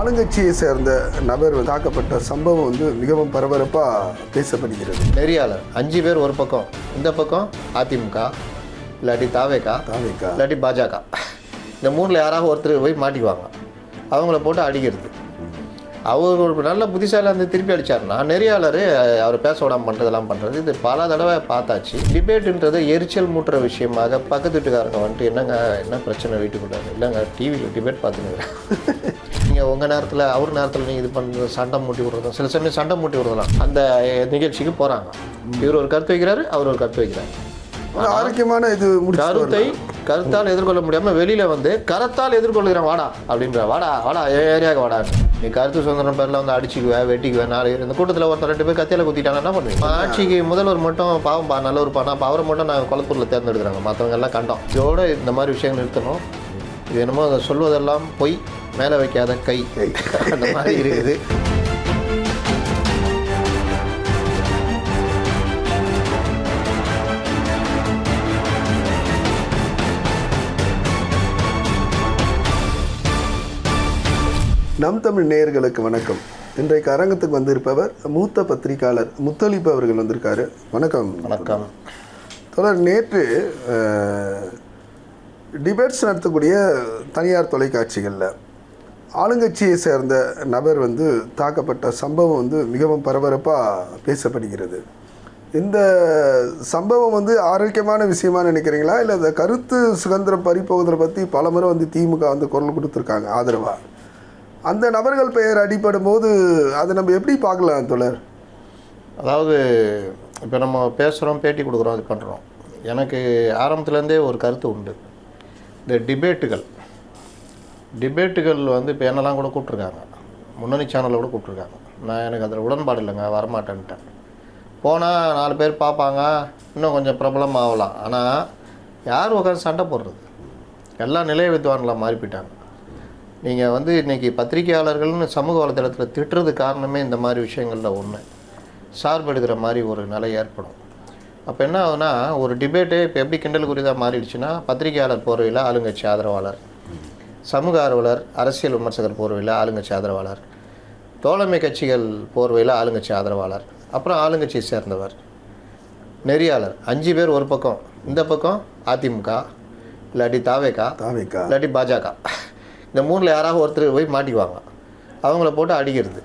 ஆளுங்கட்சியை சேர்ந்த நபர் தாக்கப்பட்ட சம்பவம் மிகவும் பரபரப்பாக பேசப்படுகிறது. நெறியாளர் 5 பேர் ஒரு பக்கம், இந்த பக்கம் அதிமுக, இல்லாட்டி தாவேகா, இல்லாட்டி பாஜக. இந்த 3ல் யாராவது ஒருத்தர் போய் மாட்டிக்குவாங்க. அவங்கள போட்டு அடிக்கிறது. அவர் ஒரு நல்ல புத்திசாலி அந்த திருப்பி அடித்தார்னா, நெறியாளர் அவர் பேச விடாமல் பண்ணுறதெல்லாம் பண்ணுறது இது பல தடவை பார்த்தாச்சு. டிபேட்டுன்றது எரிச்சல் மூட்டுற விஷயமாக பக்கத்து வீட்டுக்காரங்க வந்துட்டு என்ன பிரச்சனை வீட்டுக்குள்ள இல்லைங்க டிவியில் டிபேட் பார்த்துனுங்கிறேன். நீங்கள் உங்கள் நேரத்தில் அவர் நேரத்தில் நீங்கள் இது பண்ணுறது சண்டை மூட்டி விடுறதும் சில சமயம் சண்டை மூட்டி விடுறதுலாம் அந்த நிகழ்ச்சிக்கு போகிறாங்க. இவர் ஒரு கருத்து வைக்கிறாரு, அவர் ஒரு கருத்து வைக்கிறார். ஆரோக்கியமான இது கருத்தால் எதிர்கொள்ள முடியாமல் வெளியில் வந்து கருத்தால் எதிர்கொள்கிறேன் வாடா அப்படின்ற வாடா ஏரியாவுக்கு வாடா. நீ கருத்து சுதந்திரம் பேரில் வந்து அடிச்சுக்குவேன் வெட்டிக்குவேன் 4 பேர் இந்த கூட்டத்தில் ஒருத்தர் 2 பேர் கத்தியில் குத்திட்டாங்க என்ன பண்ணுவீங்க? ஆட்சிக்கு முதல்வர் மட்டும் பாவம்பா நல்லவர் பானா அப்போ அவரை மட்டும் நாங்கள் கொளத்தூரில் தேர்ந்தெடுக்கிறாங்க, மற்றவங்க எல்லாம் கண்டோம். இதோட இந்த மாதிரி விஷயங்கள் நிறுத்தணும். இது என்னமோ அதை சொல்வதெல்லாம் பொய் மேலே வைக்காத கை அந்த மாதிரி இருக்குது. நம் தமிழ் நேயர்களுக்கு வணக்கம். இன்றைக்கு அரங்கத்துக்கு வந்திருப்பவர் மூத்த பத்திரிகையாளர் முத்தலிப்பு அவர்கள் வந்திருக்காரு. வணக்கம். வணக்கம் தொடர். நேற்று டிபேட்ஸ் நடத்தக்கூடிய தனியார் தொலைக்காட்சிகளில் ஆளுங்கட்சியை சேர்ந்த நபர் தாக்கப்பட்ட சம்பவம் மிகவும் பரபரப்பாக பேசப்படுகிறது. இந்த சம்பவம் ஆரோக்கியமான விஷயமா நினைக்கிறீங்களா, இல்லை இந்த கருத்து சுதந்திரம் பறிப்போவதை பற்றி பலமுறை திமுக குரல் கொடுத்துருக்காங்க ஆதரவாக. அந்த நபர்கள் பெயர் அடிப்படும் போது அதை நம்ம எப்படி பார்க்கலாம் தொடர்? அதாவது இப்போ நம்ம பேசுகிறோம், பேட்டி கொடுக்குறோம், இது பண்ணுறோம். எனக்கு ஆரம்பத்துலேருந்தே ஒரு கருத்து உண்டு. இந்த டிபேட்டுகள் இப்போ என்னெல்லாம் கூட கூப்பிட்ருக்காங்க, முன்னணி சேனலில் கூட கூப்பிட்ருக்காங்க. எனக்கு அதில் உடன்பாடு இல்லைங்க, வரமாட்டேன்ட்டேன். போனால் 4 பேர் பார்ப்பாங்க, இன்னும் கொஞ்சம் பிரபலம் ஆகலாம். ஆனால் யார் உட்காந்து சண்டை போடுறது? எல்லாம் நிலைய வித்வான்களாக மாறி போயிட்டாங்க. நீங்கள் இன்றைக்கி பத்திரிகையாளர்கள்னு சமூக வலைதளத்தில் திட்டுறது காரணமே இந்த மாதிரி விஷயங்களில் ஒன்று சார்பு எடுக்கிற மாதிரி ஒரு நிலை ஏற்படும். அப்போ என்ன ஆகுதுன்னா, ஒரு டிபேட்டு இப்போ எப்படி கிண்டலுக்குரியதாக மாறிடுச்சுன்னா, பத்திரிகையாளர் போர்வையில் ஆளுங்கட்சி ஆதரவாளர், சமூக ஆர்வலர் அரசியல் விமர்சகர் போர்வையில் ஆளுங்கட்சி ஆதரவாளர், தோழமை கட்சிகள் போர்வையில் ஆளுங்கட்சி ஆதரவாளர், அப்புறம் ஆளுங்கட்சியை சேர்ந்தவர், நெறியாளர் 5 பேர் ஒரு பக்கம், இந்த பக்கம் அதிமுக, இல்லாட்டி தாவேகா, இல்லாட்டி பாஜக. இந்த 3ல் யாராவது ஒருத்தர் போய் மாட்டிக்குவாங்க. அவங்கள போட்டு அடிக்கிறது.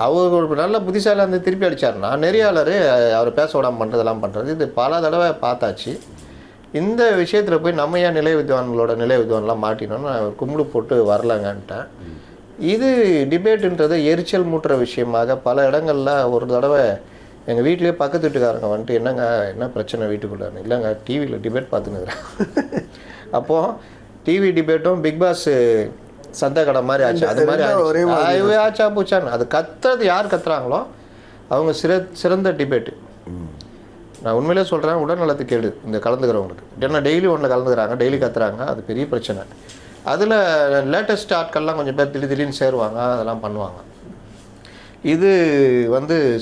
அவர் ஒரு நல்ல புத்திசாலி அந்த திருப்பி அடித்தார்னா, நெறியாளர் அவர் பேச விடாமல் பண்ணுறதெல்லாம் பண்ணுறது இது பல தடவை பார்த்தாச்சு. இந்த விஷயத்தில் போய் நம்ம ஏன் நிலை வித்வான்லாம் மாட்டினோன்னு நான் கும்பிடு போட்டு வரலங்கன்ட்டேன். இது டிபேட்டுன்றது எரிச்சல் மூட்டுற விஷயமாக பல இடங்களில் ஒரு தடவை எங்கள் வீட்டிலே பக்கத்து வீட்டுக்காரங்க வந்துட்டு என்ன பிரச்சனை வீட்டுக்குள்ளே இல்லைங்க டிவியில் டிபேட் பார்த்துன்னுக்குறேன். அப்போது டிவி டிபேட்டும் பிக் பாஸ் சந்தை கடை மாதிரி ஆச்சு. அது மாதிரி ஆச்சா பூச்சான்னு அது கத்துறது யார் கத்துறாங்களோ அவங்க சிறந்த டிபேட்டு. நான் உண்மையிலே சொல்கிறேன், உடல்நலத்துக்கு கேடு இந்த கலந்துக்கிறவங்களுக்கு. ஏன்னா டெய்லி ஒன்றில் கலந்துக்கிறாங்க, டெய்லி கத்துறாங்க, அது பெரிய பிரச்சனை. அதில் லேட்டஸ்ட் ஆட்கள்லாம் கொஞ்சம் பேர் திடீர்னு சேருவாங்க, அதெல்லாம் பண்ணுவாங்க. இது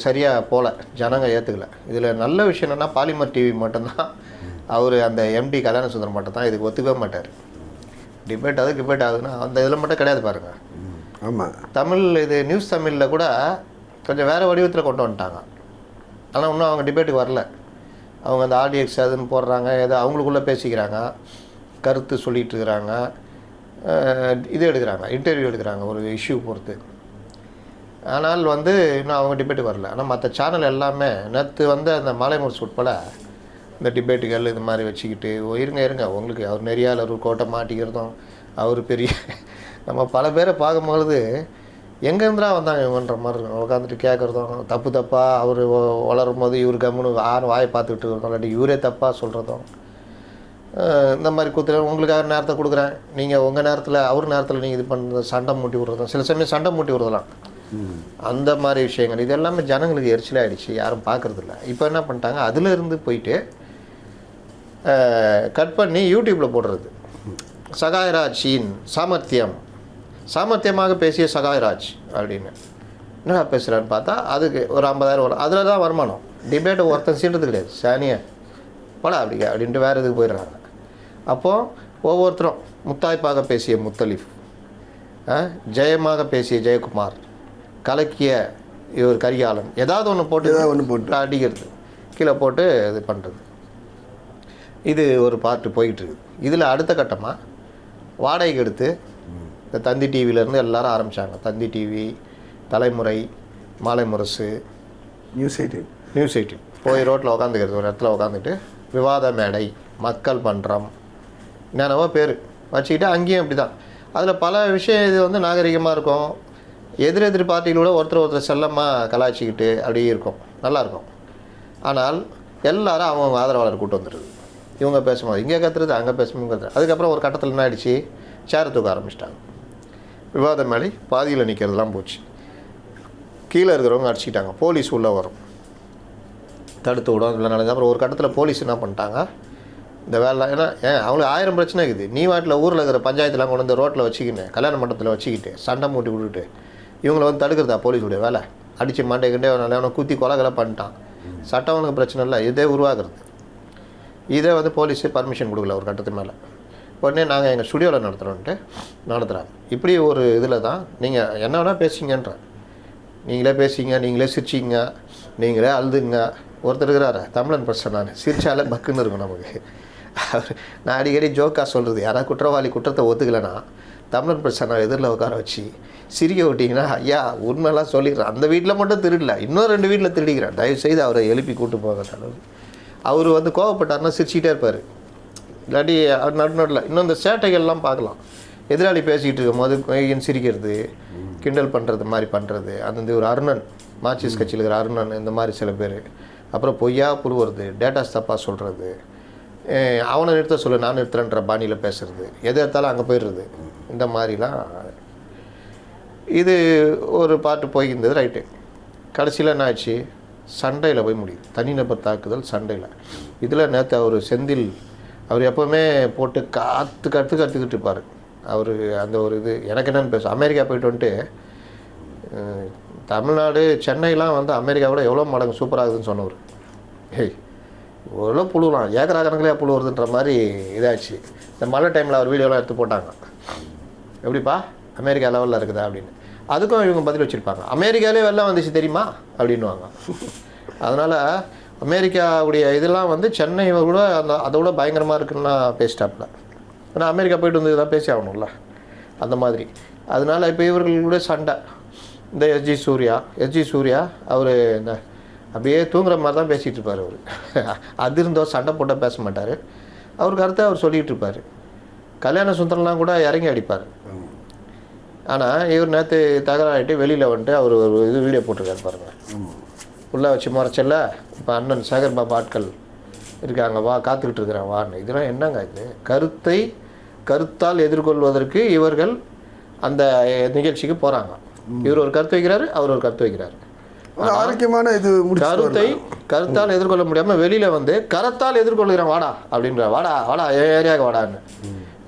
சரியாக போகல, ஜனங்க ஏற்றுக்கல. இதில் நல்ல விஷயம் என்னென்னா, பாலிமர் டிவி மட்டும்தான் அவர் அந்த எம்டி கல்யாண சுந்தரம் மட்டும் தான் இதுக்கு ஒத்துக்கவே மாட்டார். டிபேட் ஆகுதுன்னா அந்த இதில் மட்டும் கிடையாது பாருங்கள். ஆமாம், தமிழ் இது நியூஸ் தமிழில் கூட கொஞ்சம் வேறு வடிவத்தில் கொண்டு வந்துட்டாங்க. ஆனால் இன்னும் அவங்க டிபேட்டுக்கு வரல. அவங்க அந்த ஆடியக்ஸ் அதுன்னு போடுறாங்க, ஏதோ அவங்களுக்குள்ளே பேசிக்கிறாங்க, கருத்து சொல்லிகிட்டு இருக்கிறாங்க, இது எடுக்கிறாங்க, இன்டர்வியூ எடுக்கிறாங்க ஒரு இஷ்யூ பொறுத்து. ஆனால் இன்னும் அவங்க டிபேட்டுக்கு வரல. ஆனால் மற்ற சேனல் எல்லாமே நேற்று அந்த மாலைமுரசு உட்பட இந்த டிபேட்டுகள் இது மாதிரி வச்சுக்கிட்டு இருங்க உங்களுக்கு அவர் நெறியாளர் ஒரு கோட்டை மாட்டிக்கிறதும், அவர் பெரிய நம்ம பல பேரை பார்க்கும்பொழுது எங்கேருந்துடா வந்தாங்க இவங்கன்ற மாதிரி உட்காந்துட்டு கேட்குறதும், தப்பாக அவர் வளரும் போது இவர் கம்முன்னு வாயை பார்த்துக்கிட்டு இருக்கோம், இல்லாட்டி இவரே தப்பாக சொல்கிறதும், இந்த மாதிரி கூத்துல உங்களுக்காக நேரத்தை கொடுக்குறேன், நீங்கள் உங்கள் நேரத்தில் அவர் நேரத்தில் நீங்கள் இது பண்ணுறது சண்டை மூட்டி விடுறதும், சில சமயம் சண்டை மூட்டி விடுறதெல்லாம் அந்த மாதிரி விஷயங்கள் இது எல்லாமே ஜனங்களுக்கு எரிச்சலாகிடுச்சு, யாரும் பார்க்குறதில்ல. இப்போ என்ன பண்ணிட்டாங்க, அதிலிருந்து போயிட்டு கட் பண்ணி யூடியூப்பில் போடுறது. சகாயராஜின் சாமர்த்தியமாக பேசிய சகாயராஜ் அப்படின்னு என்ன பேசுகிறான்னு பார்த்தா அதுக்கு ஒரு 50,000 வரும். அதில் தான் வருமானம். டிபேட்டை ஒருத்தன் சீன்றது கிடையாது, சானியை போடா அப்படின்ட்டு வேறு இதுக்கு போயிடுறாங்க. அப்போது ஒவ்வொருத்தரும் முத்தாய்ப்பாக பேசிய முத்தலிஃப், ஜெயமாக பேசிய ஜெயக்குமார், கலக்கிய இவர் கரிகாலன், ஏதாவது ஒன்று போட்டு அடிக்கிறது, கீழே போட்டு இது பண்ணுறது. இது ஒரு பார்ட்டு போய்கிட்டு இருக்குது. இதில் அடுத்த கட்டமாக வாடகைக்கு எடுத்து இந்த தந்தி டிவியிலேருந்து எல்லாரும் ஆரம்பித்தாங்க. தந்தி டிவி, தலைமுறை, மாலை முரசு, நியூஸ் 18 போய் ரோட்டில் உட்காந்துக்கிறது, ஒரு இடத்துல உட்காந்துட்டு விவாத மேடை, மக்கள் மன்றம், என்னென்னவோ பேர் வச்சுக்கிட்டு அங்கேயும் அப்படி தான். அதில் பல விஷயம் இது வந்து நாகரிகமாக இருக்கும். எதிர் பார்ட்டிகளோட ஒருத்தர் செல்லமாக கலாய்ச்சிக்கிட்டு அப்படியே இருக்கும், நல்லாயிருக்கும். ஆனால் எல்லாரும் அவங்க ஆதரவாளர் கூட்டு வந்துடுது. இவங்க பேசும்போது இங்கே கத்துறது, அங்கே பேசும்போது கத்துறது. அதுக்கப்புறம் ஒரு கட்டத்தில் என்ன ஆகிடுச்சு, சேரை தூக்க ஆரம்பிச்சிட்டாங்க. விவாத மேடை பாதியில் நிற்கிறதுலாம் போச்சு. கீழே இருக்கிறவங்க அடிச்சிக்கிட்டாங்க. போலீஸ் உள்ளே வரும், தடுத்து விடும், இல்லை நடக்குது. அப்புறம் ஒரு கட்டத்தில் போலீஸ் என்ன பண்ணிட்டாங்க, இந்த வேலை ஏன்னா அவங்களுக்கு 1000 பிரச்சனை இருக்குது. நீ வாட்டில் ஊரில் இருக்கிற பஞ்சாயத்துலாம் கொண்டு வந்து ரோட்டில் வச்சுக்கின்னு, கல்யாண மண்டபத்தில் வச்சுக்கிட்டு சண்டை மூட்டி விட்டுட்டு இவங்களை வந்து தடுக்கிறதா போலீஸுடைய வேலை? அடித்து மாட்டேக்கிட்டே அவனை குத்தி கொலை பண்ணிட்டான். சட்டம் அவனுக்கு பிரச்சனை இல்லை, இதே உருவாக்குறது. இதே வந்து போலீஸு பர்மிஷன் கொடுக்கல ஒரு கட்டத்து மேலே. உடனே நாங்கள் எங்கள் ஸ்டுடியோவில் நடத்துகிறாங்க. இப்படி ஒரு இதில் தான் நீங்கள் என்ன வேணால் பேசிங்கன்ற, நீங்களே பேசிங்க, நீங்களே சிரிச்சிங்க, நீங்களே அழுதுங்க. ஒருத்தர் இருக்கிறாரு தமிழன் பிரச்சனை, நான் சிரிச்சாலே பக்குன்னு இருக்கும் நமக்கு. நான் அடிக்கடி ஜோக்காக சொல்கிறது, யாராவது குற்றவாளி குற்றத்தை ஒத்துக்கலைன்னா தமிழன் பிரச்சனை எதிரில் உட்கார வச்சு சிரிக்க விட்டிங்கன்னா, ஐயா உண்மையெல்லாம் சொல்லிடுறேன், அந்த வீட்டில் மட்டும் திருடல, இன்னும் 2 வீட்டில் திருடிக்கிறேன், தயவுசெய்து அவரை எழுப்பி கூட்டு போக. அவர் வந்து கோவப்பட்டார்னா சிரிச்சிக்கிட்டே இருப்பார். இல்லாட்டி நடுநடில் இன்னும் இந்த சேட்டைகள்லாம் பார்க்கலாம். எதிராளி பேசிக்கிட்டு இருக்கும் போது சிரிக்கிறது, கிண்டல் பண்ணுறது மாதிரி பண்ணுறது. அந்த ஒரு அருணன், மார்க்சிஸ்ட் கட்சியில் இருக்கிற அருணன், இந்த மாதிரி சில பேர். அப்புறம் பொய்யா புழுவுறது, டேட்டாஸ் தப்பாக சொல்கிறது, அவனை நிறுத்த சொல்லு நான் நிறுத்துறேன்ற பாணியில் பேசுகிறது, எது எடுத்தாலும் அங்கே போயிடுறது. இந்த மாதிரிலாம் இது ஒரு பாட்டு போயிருந்தது. ரைட்டு. கடைசியில் என்ன ஆச்சு, சண்டையில் போய் முடியுது. தனிநபர் தாக்குதல் சண்டையில். இதில் நேற்று அவர் செந்தில், அவர் எப்போவுமே போட்டு கற்றுக்கிட்டு இருப்பார். அவர் அந்த ஒரு இது எனக்கு என்னென்னு பேச, அமெரிக்கா போய்ட்டு வந்துட்டு தமிழ்நாடு சென்னைலாம் வந்து அமெரிக்காவோட எவ்வளோ மடங்கு சூப்பராகுதுன்னு சொன்னவர். எவ்வளோ புழுலாம், ஏக்கரா கணக்கிலே புழு வருதுன்ற மாதிரி இதாச்சு. இந்த மழை டைமில் அவர் வீடியோலாம் எடுத்து போட்டாங்க. எப்படிப்பா அமெரிக்கா லெவலில் இருக்குதா அப்படின்னு. அதுக்கும் இவங்க பதில் வச்சுருப்பாங்க, அமெரிக்காலே வெள்ளம் வந்துச்சு தெரியுமா அப்படின்வாங்க. அதனால் அமெரிக்காவுடைய இதெல்லாம் வந்து சென்னை கூட அதை விட பயங்கரமாக இருக்குன்னா பேசிட்டாப்புல. ஆனால் அமெரிக்கா போய்ட்டு வந்து இதான் பேசி ஆகணும்ல, அந்த மாதிரி. அதனால் இப்போ இவர்களுடைய சண்டை. இந்த எஸ்ஜி சூர்யா அவர் இந்த அப்படியே தூங்குற மாதிரி தான் பேசிகிட்டு இருப்பார். அவர் அது இருந்தோ சண்டை போட்டால் பேச மாட்டார். அவர் கருத்தை அவர் சொல்லிகிட்டு இருப்பார். கல்யாண சுந்தரம்லாம் கூட இறங்கி அடிப்பார். ஆனால் இவர் நேற்று தகராறிட்டு வெளியில் வந்துட்டு அவர் ஒரு இது வீடியோ போட்டிருக்காரு பாருங்கள். உள்ளே வச்சு மறைச்சல, இப்போ அண்ணன் சேகர் பாபா ஆட்கள் இருக்காங்க, வா காத்துக்கிட்டு இருக்கிறேன் வான்னு. இதெல்லாம் என்னங்க இது? கருத்தால் எதிர்கொள்வதற்கு இவர்கள் அந்த நிகழ்ச்சிக்கு போகிறாங்க. இவர் ஒரு கருத்து வைக்கிறாரு, அவர் ஒரு கருத்து வைக்கிறாரு. ஆரோக்கியமான இது கருத்தால் எதிர்கொள்ள முடியாமல் வெளியில் வந்து கரத்தால் எதிர்கொள்கிறேன் வாடா அப்படின்ற, வாடா ஏரியாவுக்கு வாடான்னு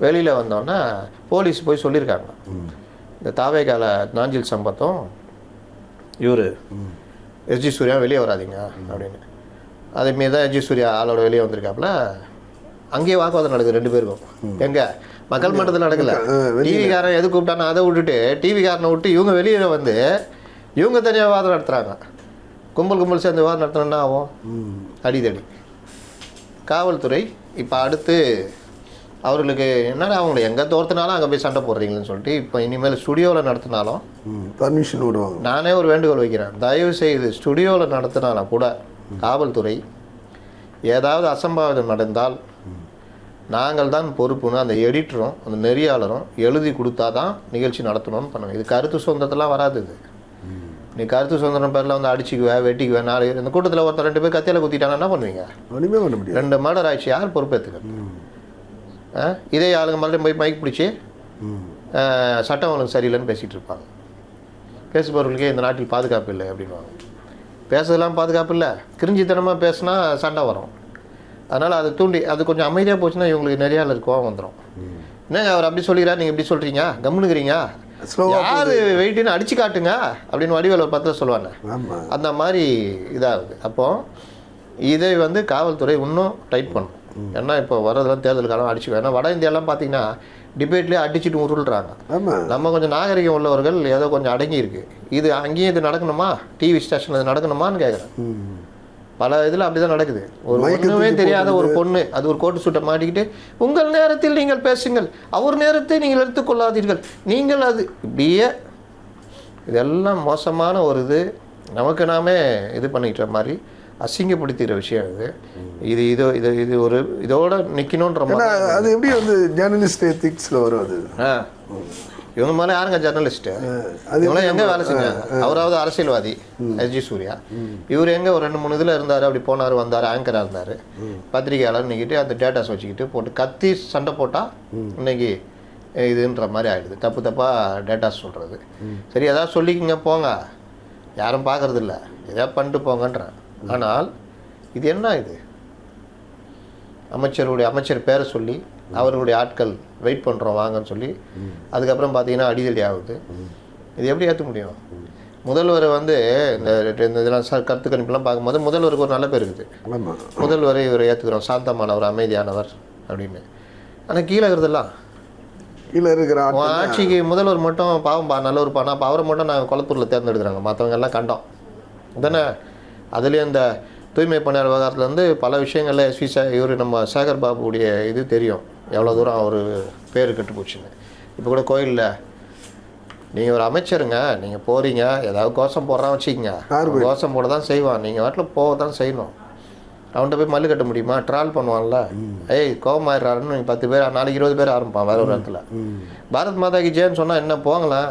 வெளியில் வந்தோன்னே போலீஸ் போய் சொல்லியிருக்காங்க. இந்த தாவேகால நாஞ்சில் சம்பத்தும் இவர் எஸ்ஜி சூர்யா வெளியே வராதிங்க அப்படின்னு. அதேமாரி தான் எஸ்ஜி சூர்யா ஆளோட வெளியே வந்திருக்காப்புல. அங்கேயே வாக்குவாதம் நடக்குது 2 பேருக்கும். எங்கே மக்கள் மன்றத்தில் நடக்கல, டிவிக்காரன் எது கூப்பிட்டானோ அதை விட்டுட்டு டிவிக்காரனை விட்டு இவங்க வெளியில் வந்து இவங்க தனியாக வாதம் நடத்துகிறாங்க. கும்பல் சேர்ந்து வாதம் நடத்தினா ஆகும், அடிதடி. காவல்துறை இப்போ அடுத்து அவர்களுக்கு என்னடா அவங்களை எங்கே தோர்த்தினாலும் அங்கே போய் சண்டை போடுறீங்களேன்னு சொல்லிட்டு இப்போ இனிமேல் ஸ்டுடியோவில் நடத்தினாலும் பர்மிஷன் விடுவாங்க. நானே ஒரு வேண்டுகோள் வைக்கிறேன், தயவு செய்து ஸ்டுடியோவில் நடத்தினாலும் கூட காவல்துறை ஏதாவது அசம்பாவிதம் நடந்தால் நாங்கள் தான் பொறுப்புன்னு அந்த எடிட்டரும் அந்த நெறியாளரும் எழுதி கொடுத்தா தான் நிகழ்ச்சி நடத்தணும்னு பண்ணுவேன். இது கருத்து சுதந்திரத்தெல்லாம் வராது. இது நீ கருத்து சுதந்திரம் பேரில் வந்து அடிச்சுக்குவேன், வெட்டிக்குவேன். 4 இந்த கூட்டத்தில் ஒருத்தர் 2 பேர் கத்தியில் குத்திட்டாங்கன்னா என்ன பண்ணுவீங்க? 2 மர்டர் ஆயிடுச்சு, யார் பொறுப்பேற்றுக்கிறது? இதே ஆளுங்க மறுபடியும் போய் மைக் பிடிச்சி சட்டம் ஒழுங்கு சரியில்லைன்னு பேசிகிட்டு இருப்பாங்க. பேசுபவர்களுக்கே இந்த நாட்டில் பாதுகாப்பு இல்லை அப்படின்வாங்க. பேசுறதெல்லாம் பாதுகாப்பு இல்லை, கிரிஞ்சித்தனமாக பேசுனா சண்டை வரும். அதனால் அதை தூண்டி அது கொஞ்சம் அமைதியாக போச்சுன்னா இவங்களுக்கு நிறையா கோவம் வந்துடும். என்னங்க அவர் அப்படி சொல்லிக்கிறார், நீங்கள் இப்படி சொல்கிறீங்க, கம்முனுக்கிறீங்க, யார் வெயிட்டுன்னு அடிச்சு காட்டுங்க அப்படின்னு வடிவேல் ஒரு 10 சொல்லுவாங்க. அந்த மாதிரி இதாகுது. அப்போது இதை வந்து காவல்துறை இன்னும் டைட் பண்ணும். ஏன்னா இப்போ வர்றதுலாம் தேர்தல் காலம் அடிச்சு. ஏன்னா வட இந்தியாலாம் பார்த்தீங்கன்னா டிபேட்லேயே அடிச்சுட்டு உருள்றாங்க. ஆமாம், நம்ம கொஞ்சம் நாகரிகம் உள்ளவர்கள் ஏதோ கொஞ்சம் அடங்கி இருக்கு. இது அங்கேயும் இது நடக்கணுமா, டிவி ஸ்டேஷன் இது நடக்கணுமான்னு கேட்குறேன். பல இதில் அப்படி தான் நடக்குது. ஒரு ஒன்றுமே தெரியாத ஒரு பொண்ணு அது ஒரு கோட்டு சூட்டை மாட்டிக்கிட்டு உங்கள் நேரத்தில் நீங்கள் பேசுங்கள், அவர் நேரத்தை நீங்கள் எடுத்துக்கொள்ளாதீர்கள், நீங்கள் அது இப்படியே இதெல்லாம் மோசமான ஒரு இது. நமக்கு நாமே இது பண்ணிக்கிற மாதிரி அசிங்கப்படுத்திக்கிற விஷயம் இது. இது இது இது இது ஒரு இதோட நிற்கணுன்ற மாதிரி. அது எப்படி வந்து ஜேர்னலிஸ்ட் எத்திக்ஸில் வரும் அது? இவங்க மேலே யாருங்க ஜெர்னலிஸ்ட்டு? இவங்களாம் எங்கே வேலை செஞ்சாங்க? அவராவது அரசியல்வாதி எஸ்ஜி சூர்யா. இவர் எங்கே ஒரு 2-3 இதில் இருந்தார், அப்படி போனார் வந்தார், ஆங்கராக இருந்தார், பத்திரிகையாளர் நிற்கிட்டு அந்த டேட்டாஸ் வச்சுக்கிட்டு போட்டு கத்தி சண்டை போட்டால் இன்னைக்கு இதுன்ற மாதிரி ஆகிடுது. தப்பாக டேட்டாஸ் சொல்கிறது. சரி ஏதாவது சொல்லிக்கிங்க போங்க, யாரும் பார்க்கறது இல்லை, எதாவது பண்ணிட்டு போங்கன்றேன். ஆனால் இது என்ன இது? அமைச்சர் பேரை சொல்லி அவர்களுடைய ஆட்கள் வெயிட் பண்ணுறோம் வாங்கன்னு சொல்லி அதுக்கப்புறம் பார்த்தீங்கன்னா அடிதடி ஆகுது. இது எப்படி ஏற்ற முடியும்? முதல்வர் வந்து இந்த இதெல்லாம் கருத்து கணிப்பெல்லாம் பார்க்கும்போது முதல்வருக்கு ஒரு நல்ல பேர் இருக்குது. முதல்வரை இவர் ஏற்றுக்கிறோம், சாந்தமானவர், அமைதியானவர் அப்படின்னு. ஆனால் கீழே இருக்கிறதெல்லாம் கீழே இருக்கிற ஆட்சிக்கு முதல்வர் மட்டும் பாவம் நல்லவர் பானா, அப்போ அவரை மட்டும் நாங்கள் குளத்தூரில் தேர்ந்தெடுக்கிறாங்க, மற்றவங்க எல்லாம் கண்டோம் தானே. அதுலேயும் இந்த தூய்மை பணியாளர் விவகாரத்துலேருந்து பல விஷயங்களில் இவர் நம்ம சேகர் பாபுடைய இது தெரியும், எவ்வளோ தூரம் அவர் பேர் கெட்டு போச்சுன்னு. இப்போ கூட கோயிலில் நீங்கள் ஒரு அமைச்சருங்க, நீங்கள் போகிறீங்க, ஏதாவது கோஷம் போடுறான் வச்சுக்கிங்க, கோஷம் போட தான் செய்வான், நீங்கள் வாட்டில் போக தான் செய்யணும். அவன்கிட்ட போய் மல்லு கட்ட முடியுமா? ட்ரால் பண்ணுவான்ல, ஏய் கோபமாயிடுறாருன்னு நீங்கள் 10 பேர் நாளைக்கு 20 பேர் ஆரம்பிப்பான் வேற ஒரு இடத்துல. பாரத் மாதாக்கு ஜெயன்னு சொன்னால் என்ன போங்களேன்,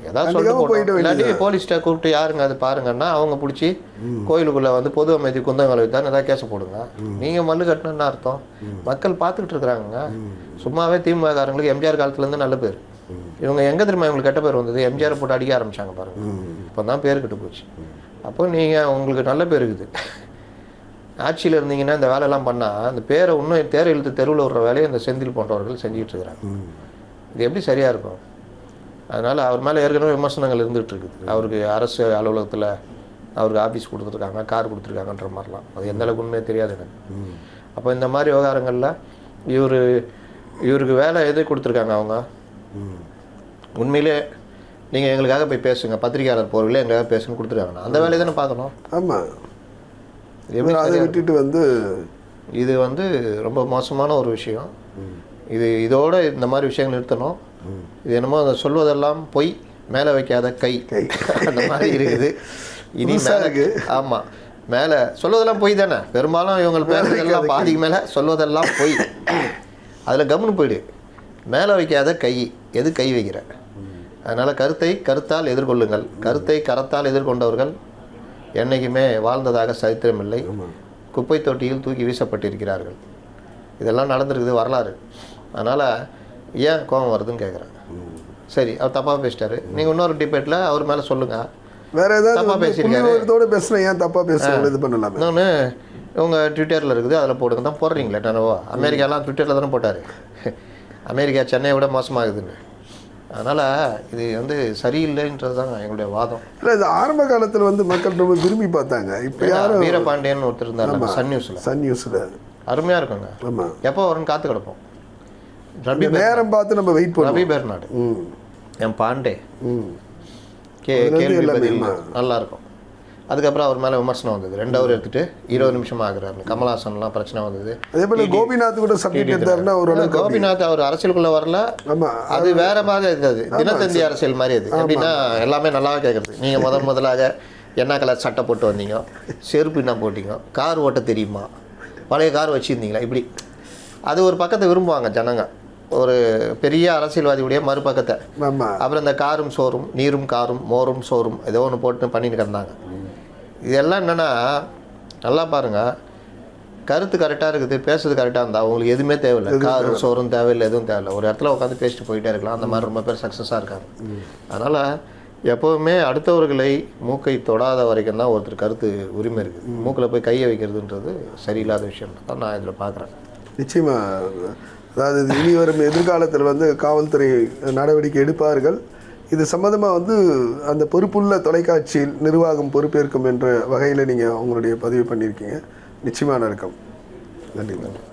ஏதாவது சொல்லிட்டு போட்டோம். இல்லாட்டி போலீஸ்கிட்ட கூப்பிட்டு யாருங்க அது பாருங்கன்னா அவங்க பிடிச்சி கோயிலுக்குள்ளே வந்து பொது அமைதி குந்தங்களை தான் ஏதாவது கேஸை போடுங்க. நீங்கள் மல்லு கட்டணுன்னு அர்த்தம்? மக்கள் பார்த்துக்கிட்டு இருக்கிறாங்க. சும்மாவே திமுககாரங்களுக்கு எம்ஜிஆர் காலத்துலேருந்து நல்ல பேர். இவங்க எங்கே தெரியுமா இவங்களுக்கு கெட்ட பேர் வந்தது? எம்ஜிஆரை போட்டு அடிக்க ஆரம்பித்தாங்க பாருங்க, இப்போ தான் பேர் கெட்டு போச்சு. அப்போ நீங்கள் உங்களுக்கு நல்ல பேர் இருக்குது, ஆட்சியில் இருந்தீங்கன்னா இந்த வேலையெல்லாம் பண்ணால் அந்த பேரை இன்னும் தேரை இழுத்து தெருவில் விடுற வேலையை இந்த செந்தில் போன்றவர்கள் செஞ்சுக்கிட்டு இருக்கிறாங்க. இது எப்படி சரியாக இருக்கும்? அதனால் அவர் மேலே ஏற்கனவே விமர்சனங்கள் இருந்துகிட்டு இருக்குது. அவருக்கு அரசு அலுவலகத்தில் அவருக்கு ஆஃபீஸ் கொடுத்துருக்காங்க, கார் கொடுத்துருக்காங்கன்ற மாதிரிலாம். அது எந்த அளவுக்கு உண்மையே தெரியாது எனக்கு. அப்போ இந்த மாதிரி விவகாரங்களில் இவருக்கு வேலை எது கொடுத்துருக்காங்க அவங்க? உண்மையிலே நீங்கள் எங்களுக்காக போய் பேசுங்க, பத்திரிகையாளர் போகிறவங்களே எங்களுக்காக பேசுன்னு கொடுத்துருக்காங்க, அந்த வேலையை தானே பார்க்கணும். ஆமாம், அதை விட்டுட்டு வந்து இது வந்து ரொம்ப மோசமான ஒரு விஷயம். இதோட இந்த மாதிரி விஷயங்கள் நிறுத்தணும். இது என்னமோ அதை சொல்வதெல்லாம் பொய், மேலே வைக்காத கை அந்த மாதிரி இருக்குது. இனி மேலே ஆமாம், மேலே சொல்வதெல்லாம் பொய் தானே பெரும்பாலும் இவங்க பேசுறதெல்லாம் பாதிக்கு மேலே சொல்வதெல்லாம் பொய். அதில் கவனம் போயிடு, மேலே வைக்காத கை, எது கை வைக்கிற? அதனால் கருத்தால் எதிர்கொள்ளுங்கள். கருத்தை கரத்தால் எதிர்கொண்டவர்கள் என்றைக்குமே வாழ்ந்ததாக சரித்திரமில்லை, குப்பை தொட்டியில் தூக்கி வீசப்பட்டிருக்கிறார்கள். இதெல்லாம் நடந்திருக்குது வரலாறு. அதனால் ஏன் கோபம் வருதுன்னு கேட்குறேன். சரி, அவர் தப்பாக பேசிட்டாரு, நீங்கள் இன்னொரு டிபேட்டில் அவர் மேலே சொல்லுங்கள், வேற ஏதாவது தப்பாக பேசியிருக்காரு பேசுகிறேன், ஏன் தப்பாக பேசுகிறேன் இது பண்ணலாம். இன்னொன்று இவங்க ட்விட்டரில் இருக்குது, அதில் போடுங்க தான் போடுறீங்களே. என்னவோ அமெரிக்காலாம் ட்விட்டரில் தானே போட்டார், அமெரிக்கா சென்னையை விட மோசமாகுதுன்னு. அதனால் இது வந்து சரியில்லைன்றது தான் எங்களுடைய வாதம். இல்லை, இது ஆரம்ப காலத்தில் வந்து மக்கள் ரொம்ப விரும்பி பார்த்தாங்க. இப்போ யாரும் வீரபாண்டியன் ஒருத்தர் இருந்தாங்க சன் நியூஸில் அருமையாக இருக்குங்க. ஆமாம், எப்போ வரும்னு காத்து கிடப்போம், நேரம் பார்த்து நம்ம வெயிட் பண்ணுவோம். ரவி பெர்னாடு, என் பாண்டே கேள்வி பதில் நல்லா இருக்கும். அதுக்கப்புறம் அவர் மேலே விமர்சனம் வந்தது, 2 ஹவர் எடுத்துட்டு 20 நிமிஷம் ஆகுறாரு. கமல்ஹாசன்லாம் பிரச்சனை வந்தது. அதே போல கோபிநாத் கூட சப்ஜெக்ட் எடுத்தாருன்னா ஒரு கோபிநாத் அவர் அரசியலுக்குள்ளே வரல, அது வேற மாதிரி இருந்தது, தினத்தந்தி அரசியல் மாதிரி. அது எப்படின்னா எல்லாமே நல்லா கேட்குறது. நீங்கள் முதலாக என்ன கலர் சட்டை போட்டு வந்தீங்க, செருப்பு என்ன போட்டிங்க, கார் ஓட்ட தெரியுமா, பழைய கார் வச்சுருந்தீங்களா, இப்படி அது ஒரு பக்கத்தை விரும்புவாங்க ஜனங்க, ஒரு பெரிய அரசியல்வாதியுடைய மறுபக்கத்தை. அப்புறம் இந்த காரும் சோறும், நீரும் காரும், மோரும் சோறும் ஏதோ ஒன்று போட்டு பண்ணிட்டு கிடந்தாங்க. இதெல்லாம் என்னென்னா நல்லா பாருங்கள், கருத்து கரெக்டாக இருக்குது, பேசுறது கரெக்டாக இருந்தால் அவங்களுக்கு எதுவுமே தேவையில்லை, காரும் சோறும் தேவையில்லை, எதுவும் தேவையில்லை. ஒரு இடத்துல உட்காந்து பேசிட்டு போயிட்டே இருக்கலாம். அந்த மாதிரி ரொம்ப பேர் சக்ஸஸாக இருக்காங்க. அதனால் எப்போவுமே அடுத்தவர்களை மூக்கை தொடாத வரைக்கும் தான் ஒருத்தர் கருத்து உரிமை இருக்குது. மூக்கில் போய் கையை வைக்கிறதுன்றது சரியில்லாத விஷயம் தான் நான் இதில் பார்க்குறேன். நிச்சயமாக, அதாவது இனி வரும் எதிர்காலத்தில் வந்து காவல்துறை நடவடிக்கை எடுப்பார்கள். இது சம்மந்தமாக வந்து அந்த பொறுப்புள்ள தொலைக்காட்சியில் நிர்வாகம் பொறுப்பேற்கும் என்ற வகையில் நீங்கள் உங்களுடைய பதிவு பண்ணியிருக்கீங்க. நிச்சயமாக நடக்கும். நன்றி.